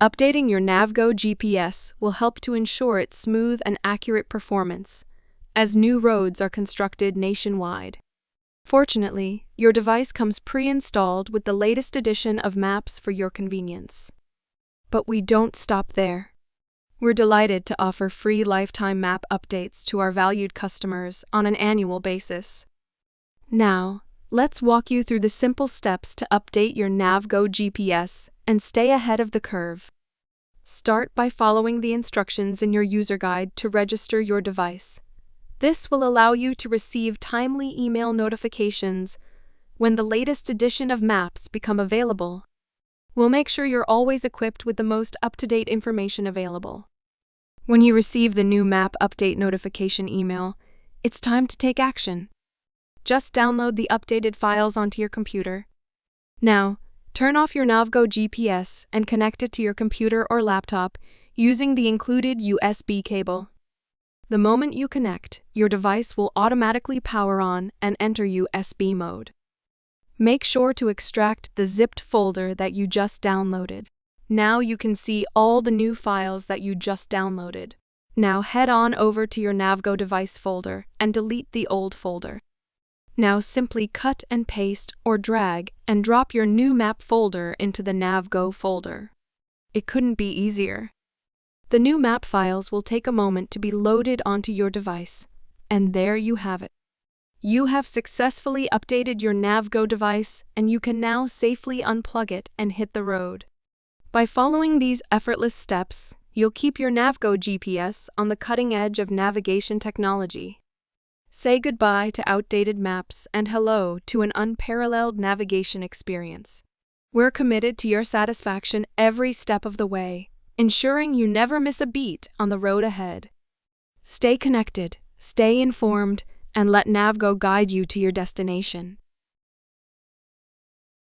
Updating your NavGO GPS will help to ensure its smooth and accurate performance, as new roads are constructed nationwide. Fortunately, your device comes pre-installed with the latest edition of maps for your convenience. But we don't stop there. We're delighted to offer free lifetime map updates to our valued customers on an annual basis. Now, let's walk you through the simple steps to update your NavGO GPS and stay ahead of the curve. Start by following the instructions in your user guide to register your device. This will allow you to receive timely email notifications when the latest edition of maps become available. We'll make sure you're always equipped with the most up-to-date information available. When you receive the new map update notification email, it's time to take action. Just download the updated files onto your computer. Now, turn off your NavGO GPS and connect it to your computer or laptop using the included USB cable. The moment you connect, your device will automatically power on and enter USB mode. Make sure to extract the zipped folder that you just downloaded. Now you can see all the new files that you just downloaded. Now head on over to your NavGO device folder and delete the old folder. Now simply cut and paste or drag and drop your new map folder into the NavGO folder. It couldn't be easier. The new map files will take a moment to be loaded onto your device, and there you have it. You have successfully updated your NavGO device, and you can now safely unplug it and hit the road. By following these effortless steps, you'll keep your NavGO GPS on the cutting edge of navigation technology. Say goodbye to outdated maps and hello to an unparalleled navigation experience. We're committed to your satisfaction every step of the way, ensuring you never miss a beat on the road ahead. Stay connected, stay informed, and let NavGO guide you to your destination.